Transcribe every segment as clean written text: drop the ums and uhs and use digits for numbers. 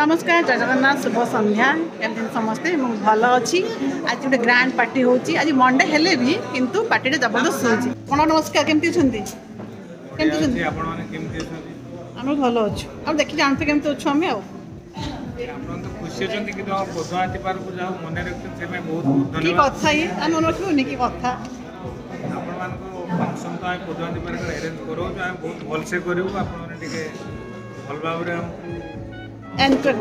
नमस्कार जय जगन्नाथ शुभ संध्या केमती समस्ते भल अच्छी आज गोटे ग्रांड पार्टी होची आज मंडे हेले भी किंतु पार्टी जबरदस्त होची कोन नमस्कार केमती छंती केमती छंती आपण माने केमती छंती हम भल अच्छु अब देखि जानते केमती अच्छु हम आ आपण तो खुशी छंती कि तो पद्मावती पार्क को जाओ मने रखते से मैं बहुत बहुत की धन्यवाद कथा ही हम मन रखुनी की कथा आपण मान को फंक्शन तो हम पद्मावती पार्क अरेंज करो जो हम बहुत भल से करियो आपण माने टिके भल भाबरे हम एंकर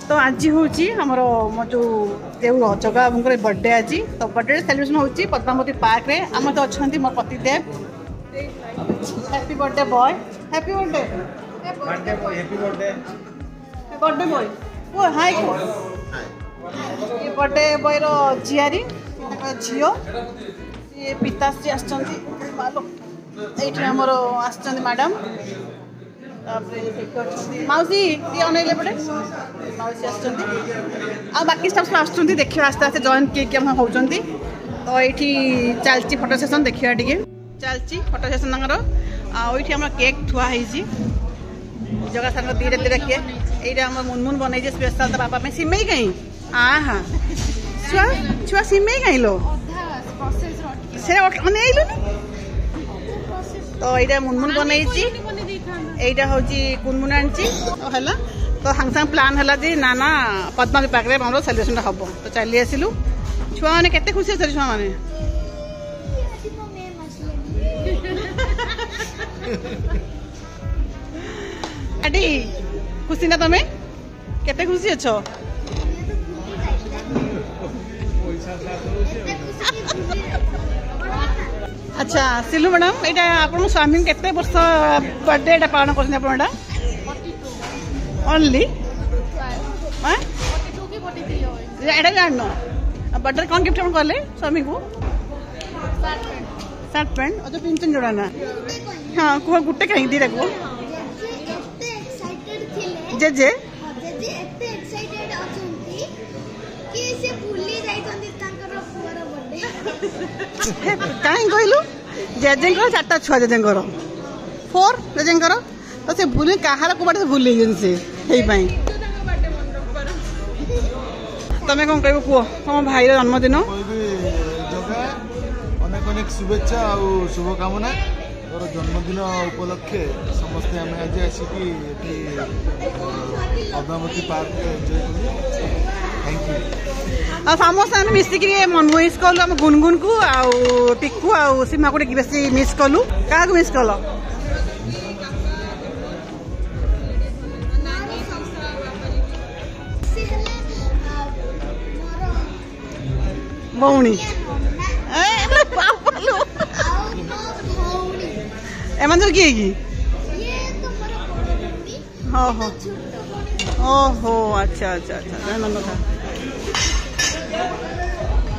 तो आज हूँ आमर मो जो देव जगह बाबू बर्थडे आज तो बर्थडे सेलिब्रेशन होची पद्मावती पार्क रे आम तो अच्छा मो पतिदेव happy birthday boy happy birthday happy birthday birthday boy oh hi को ये बर्थडे बॉय रो झियारी झियो ये पिताश्री आछंती बालो एठी हमर आछंती मैडम मौसी ये अनैले पटे मौसी आ बाकी स्टाफ सब आसुँच देखिए आस्ते आस्ते जॉइन किए हम होती तो ये चलती फोटो सेसन देखा टे चलती फोटो सेसन आम केक थुआई जगह सार दीटा दीटा केक ये मुनमुन बनई स्पेशल बापा में सिमई कहीं हाँ छुआ छुआ सिमई कहीं लो से अनैलुनी तो यहाँ मुनमुन बनई এইটা হচ্ছে কুনমুন আনছি তো হলা তো সাংে সাংে প্লান হলা যে না না পদ্মাবতী পার্কে আমার সেলিব্রেশন হব তো চালি আসিলু ছুয়া মানে কেতে খুশি আছে ছুয়া মানে আডি খুশি না তুমি কেতে খুশি আছো अच्छा सिलु मैडम यहाँ आप स्वामी केते वर्ष बर्थडे यहाँ पालन कर ओनली जान बर्थडे कौन गिफ्ट कले स्वामी को सार्ट पैंट और जो पिंचन जोड़ा ना हाँ कह गोटे कहीं दीटा को जेजे कहीं कहलु जेजेंकर 4टा छुआ जेजेंकर 4 जेजेंकर तो से भूल कहार को बाटे भूल से तमें कौन कह कह तुम भाई जन्मदिन अनेक अनेक शुभेच्छा और शुभकामना और जन्मदिन उपलक्षे समस्ते आम आज आसिकी पद्मावती पार्क एंजॉय करूँ थैंक यू समस्त आम मिसिक मिस कलु आम गुनगुन को टिकू आ सीमा को बेस मिस कलु क्या मिस कल भौणी एम किए कि हाँ हाँ ओहो अच्छा अच्छा अच्छा मन था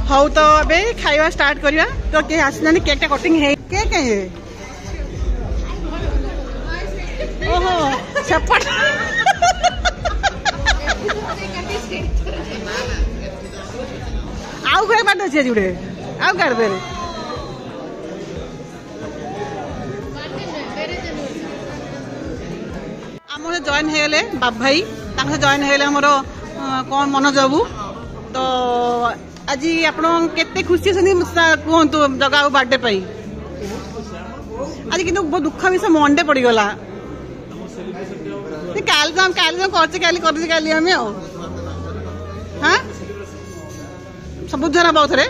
हाउ तो अबे खाइबा स्टार्ट करिया तो के आसना केक टा कटिंग है केक है ओहो छपट आउ करे बात छै जुड़े आउ कर दे आम जॉइन हो गले बाप भाई जॉइन हो गले हमर कौन मनोज बाबू तो आज आपण केते खुशी कहतु जगह बर्थडे पाई आज कि बहुत दुख विषय मंडे पड़गला काली हाँ सब धरा बहुत थे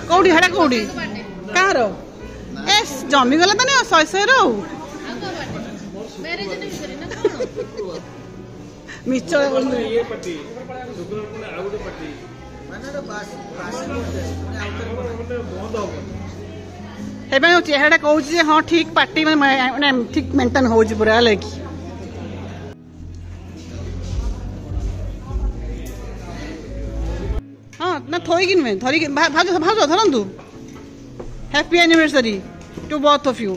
कौटी हेड़ा कौटी कहाँ ए जमी गला तो नहीं 100 रो चेहरा कहूँ हाँ ठीक पार्टी मैंने ठीक मेंटेन हो पूरा लगे हाँ ना थोड़ी नुहे धरिक भाज भाज धरतु happy anniversary to both of you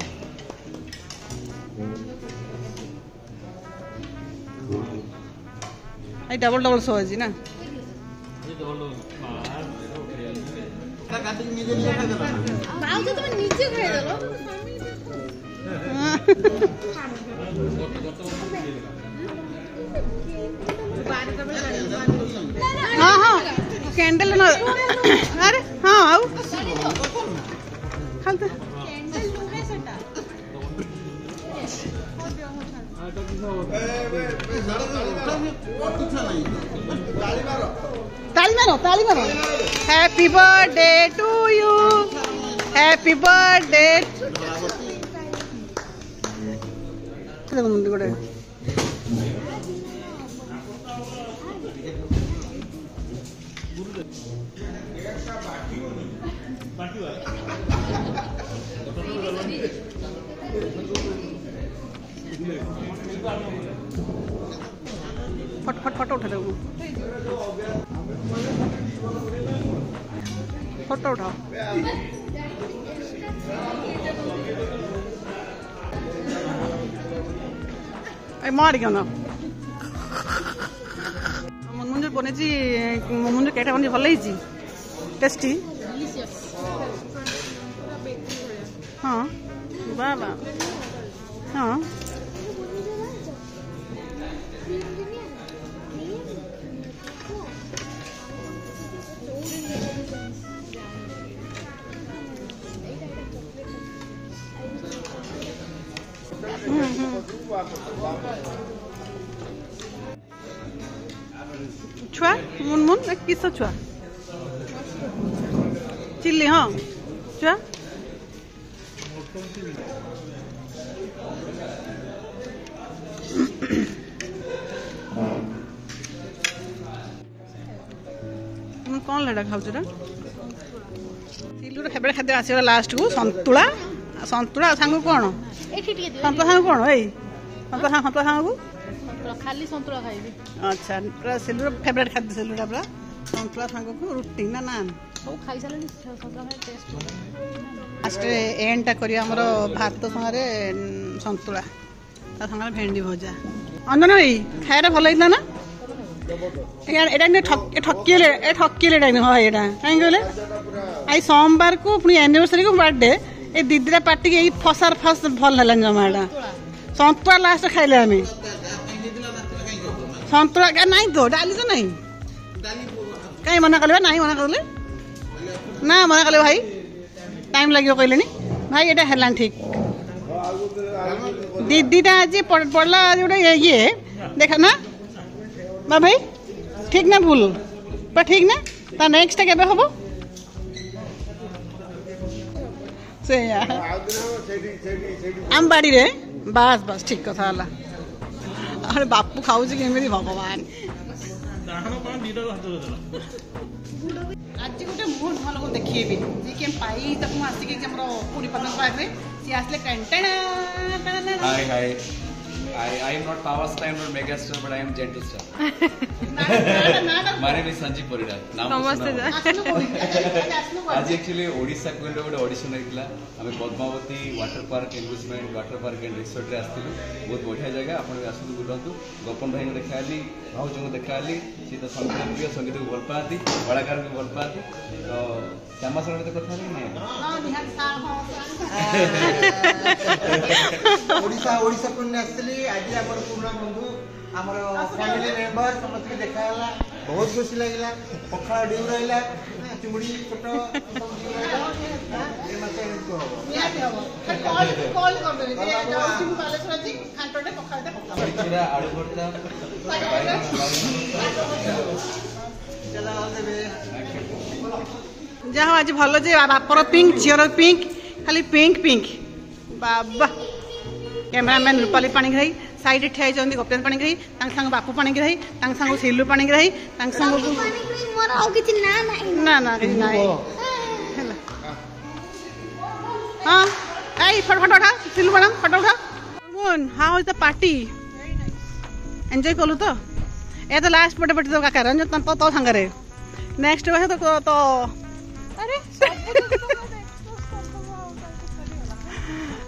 double double so आज ना हाँ हाँ कैंडल न अरे हाँ आउ खालते ताली मारो happy birthday to you happy birthday गोटे फट फट फोटो उठा दो फोटो उठाओ मार क्यों ना मुझे बने मुझे केटा बनी भल टेस्टी हाँ वाह वाह हाँ छुआ मुनमुन एक किस छुआ चिल्ली हाँ छुआ कौन लड़ा खाऊ सिल्लूर फेवरेट खाद्य आसगला लास्ट को संतुला संतुला सांग कौन संतुला सांग कौन ए संतुला सांग को खाली संतुला खाइबी अच्छा पूरा सिल्लूर फेवरेट खाद्य सिल्लूर पूरा संतुला सांग को रुटी ना नान सब खाई साले संतुला खाइ टेस्ट लास्ट एंड टा करिया हमर भात संगे संतुला ता संगे भेंडी भजा अंदन भाई खायरा भल होइला ना ठकिले हाँ यहाँ कहीं कहले आई सोमवार को पुणी एनिवर्सरी को बर्थडे ये दीदी पार्टी के फसार फस भल है जमा यहाँ संतुला लास्ट खाइले आम संतुला ना तो डाली तो नहीं कहीं मना कले ना मना कले ना मना कले भाई टाइम लगे कहले भाई ये है ठीक दीदीटा आज पड़ला गोटे ये देखा ना बा भाई ठीक ना भूल पर ठीक ना ता नेक्स्ट केबे हबो से आम बाड़ी रे बस बस ठीक कथा हला अरे बापू खाऊ जे केमेरी भगवान आज गोटे बहुत भल को देखिए जी के पाई तक आसिक हमर पूरी पदन पाए सी आसले कंटेना हाय हाय I am not power star, I am not mega star, but I am gentle star. My name is Sanjeev Parida. नमस्ते आज एक्चुअली ओडिशा को गोटे ऑडिशन होता आम Padmavati water park amusement water park and resort रे आसलु बहुत बढ़िया जगह आप आसतु बुलतु गोपन भाई को देखाली भाउज को देखाली सी तो संगीत प्रिय संगीत को भल पाती कलाकार को भल पाती तो श्यामा सर तो कथा नहीं ओडिशा ओडिशा को आसली आज आमर पुराना बंधु आमर फैमिली मेंबर समस्त देखाला बहुत खुशी लगला पखाड़ डिउ रहला चुमड़ी फोटो ये मते को कॉल कर दे जे जाउची बालेश्वर जी खांटोटे पखाड़ते चिरा आलू भरता चला देबे जहाँ आज भल जे बापर पिंक झीर पिंक खाली पिंक पिंक बाबा कैमरामैन रूपाली पाणिग्राही साइड ठिया गोपीनाथ पाणिग्राही संग बापू पाणिग्राही संग सिल्लू पाणिग्राही संग ना ना ना हाँ आई फोटो फोटो उठा सिल्लू मैडम फोटो उठा how is the party enjoy कलु तो ये तो लास्ट बर्थडे पार्टी तो काका रंजन तो संगे नेक्स्ट बस तो अरे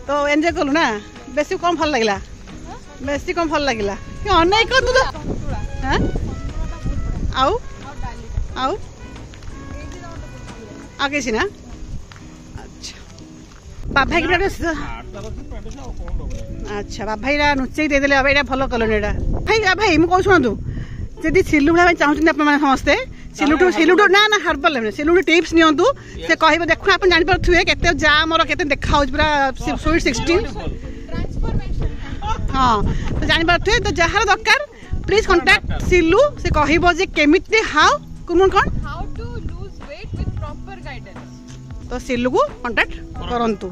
तो एंजॉय कलु ना बेसी कम भल लगिला बेसी कम भल लगिला कि अनेक कर तू तो हां आउ आउ आगे सी ना अच्छा बाबा भाई अच्छा बाबा भाई नुचे देदेले बाबा यहाँ भल कल भाई भाई मुझे शुणु जदि सिलु भाई चाहते आप समस्ते सिलुटू ना ना हर्बल सिलुटू टिप्स नियंतु से कह देखो आप जानीपे के जा मोर के देखा पूरा स्वीट 16 हाँ तो जानीपे तो जहाँ दरकार प्लीज कांटेक्ट सिलु से कहबो जे केमिति हाउ कुन कोन how to lose weight with proper guidance तो सिलु को कांटेक्ट करंतु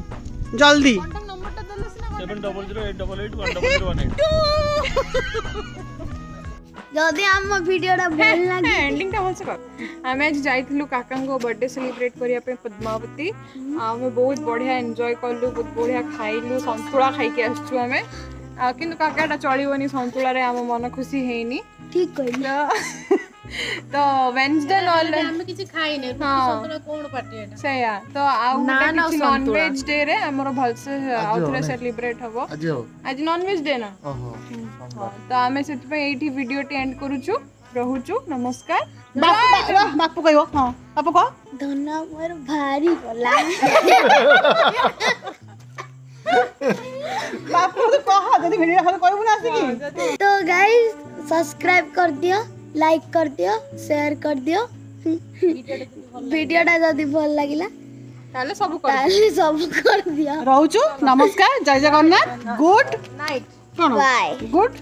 जल्दी कांटेक्ट नंबर ता दलस ना 7008881818 जदि आम वीडियोटा भल लागे एंडिंग टा भलसे कर आमे आज जाइथिलु काका को बर्थडे सेलिब्रेट करिया पे पद्मावती आमे बहुत बढ़िया एन्जॉय करलु बहुत बढ़िया खाइलु संतुला खाइ के आछू आमे किंतु काकाटा चलिबनी संतुला रे आम मन खुशी हेनी ठीक कहली तो वेडनेसडे नॉले हम किछि खाइ नै संतुला कोन पार्टी एटा सया तो आउ किछि नॉन वेज डे रे हमर भलसे आउथरे सेलिब्रेट हबो आज नॉन वेज डे ना ओहो तो आमे सेति पे एठी वीडियो टी एंड करूछु रहूछु नमस्कार बापू कहबो हां बापू कह धन्ना मोर भारी गला बापू तो कह जदि वीडियो हल कहबो ना आसी तो गाइस सब्सक्राइब कर दियो लाइक कर दियो शेयर कर दियो वीडियोटा जदि भल लागिला ताले सब कर दियो रहूछु नमस्कार जय जगन्नाथ गुड नाइट कोन बाय गुड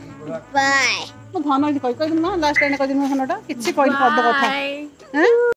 बाय धन कह ना लास्ट टाइम कह दिन धनटा किछि कह पद कथा हैं